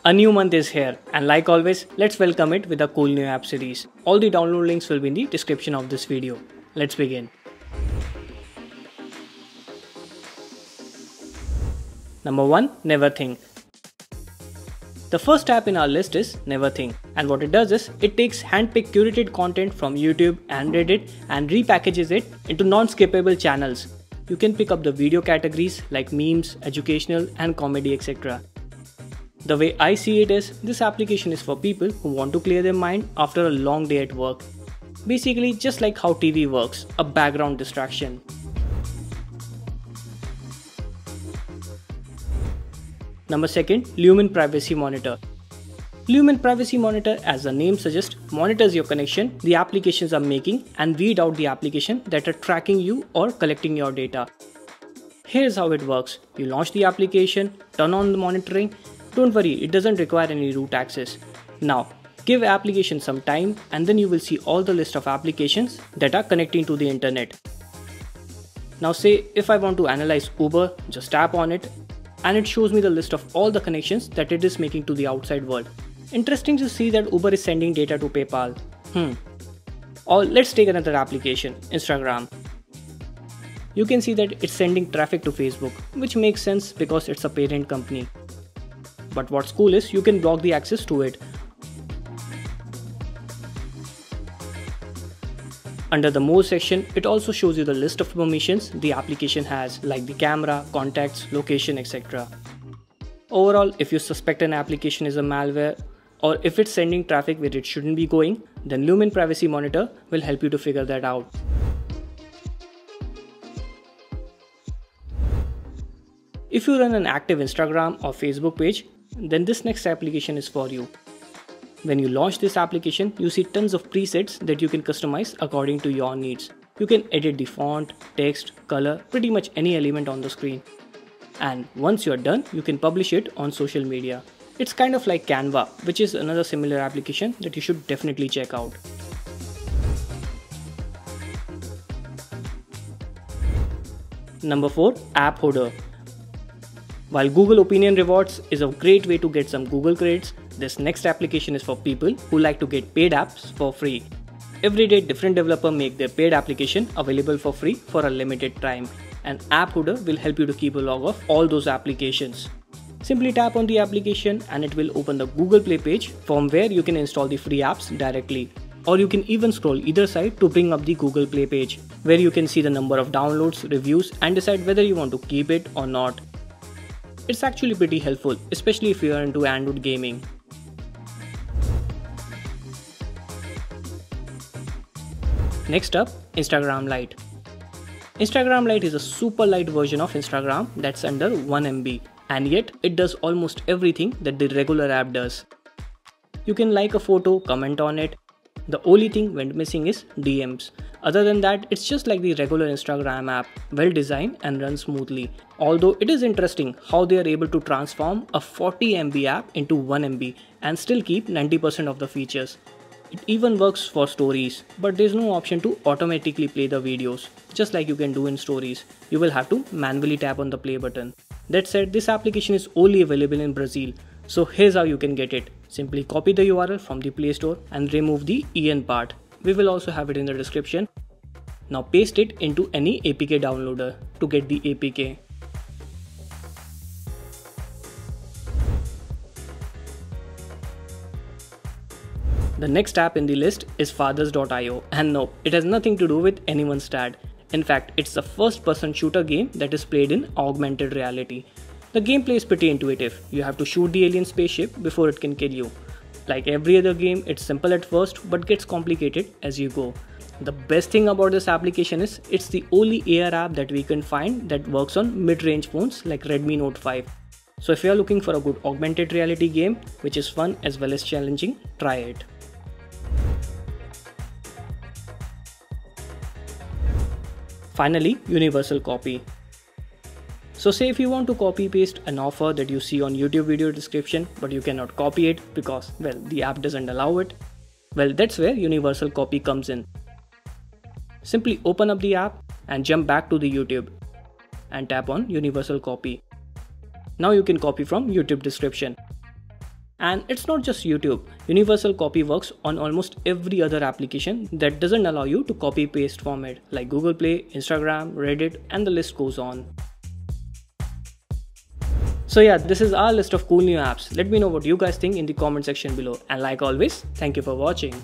A new month is here, and like always, let's welcome it with a cool new app series. All the download links will be in the description of this video. Let's begin. Number 1. Neverthink. The first app in our list is Neverthink, and what it does is it takes hand-picked curated content from YouTube and Reddit and repackages it into non-skippable channels. You can pick up the video categories like memes, educational and comedy, etc. The way I see it is, this application is for people who want to clear their mind after a long day at work. Basically just like how TV works, a background distraction. Number 2. Lumen Privacy Monitor. Lumen Privacy Monitor, as the name suggests, monitors your connection the applications are making and weed out the applications that are tracking you or collecting your data. Here's how it works. You launch the application, turn on the monitoring. Don't worry, it doesn't require any root access. Now, give application some time and then you will see all the list of applications that are connecting to the internet. Now say if I want to analyze Uber, just tap on it and it shows me the list of all the connections that it is making to the outside world. Interesting to see that Uber is sending data to PayPal. Or let's take another application, Instagram. You can see that it's sending traffic to Facebook, which makes sense because it's a parent company. But what's cool is you can block the access to it. Under the More section, it also shows you the list of permissions the application has, like the camera, contacts, location, etc. Overall, if you suspect an application is a malware or if it's sending traffic where it shouldn't be going, then Lumen Privacy Monitor will help you to figure that out. If you run an active Instagram or Facebook page, then this next application is for you. When you launch this application, you see tons of presets that you can customize according to your needs. You can edit the font, text, color, pretty much any element on the screen. And once you're done, you can publish it on social media. It's kind of like Canva, which is another similar application that you should definitely check out. Number 4. App Hoarder. While Google Opinion Rewards is a great way to get some Google credits, this next application is for people who like to get paid apps for free. Every day, different developers make their paid application available for free for a limited time, and App Hoarder will help you to keep a log of all those applications. Simply tap on the application and it will open the Google Play page from where you can install the free apps directly. Or you can even scroll either side to bring up the Google Play page, where you can see the number of downloads, reviews, and decide whether you want to keep it or not. It's actually pretty helpful, especially if you are into Android gaming. Next up, Instagram Lite. Instagram Lite is a super light version of Instagram that's under 1 MB, and yet it does almost everything that the regular app does. You can like a photo, comment on it. The only thing went missing is DMs. Other than that, it's just like the regular Instagram app, well designed and runs smoothly. Although it is interesting how they are able to transform a 40 MB app into 1 MB and still keep 90% of the features. It even works for stories, but there's no option to automatically play the videos, just like you can do in stories. You will have to manually tap on the play button. That said, this application is only available in Brazil, so here's how you can get it. Simply copy the URL from the Play Store and remove the EN part. We will also have it in the description. Now paste it into any APK downloader to get the APK. The next app in the list is Fathers.io, and no, it has nothing to do with anyone's dad. In fact, it's the first-person shooter game that is played in augmented reality. The gameplay is pretty intuitive. You have to shoot the alien spaceship before it can kill you. Like every other game, it's simple at first but gets complicated as you go. The best thing about this application is it's the only AR app that we can find that works on mid-range phones like Redmi Note 5. So if you are looking for a good augmented reality game which is fun as well as challenging, try it. Finally, universal copy. So say if you want to copy paste an offer that you see on YouTube video description but you cannot copy it because, well, the app doesn't allow it, well, that's where universal copy comes in. Simply open up the app and jump back to the YouTube and tap on universal copy. Now you can copy from YouTube description. And it's not just YouTube. Universal copy works on almost every other application that doesn't allow you to copy paste format, like Google Play, Instagram, Reddit, and the list goes on. So yeah, this is our list of cool new apps. Let me know what you guys think in the comment section below. And like always, thank you for watching.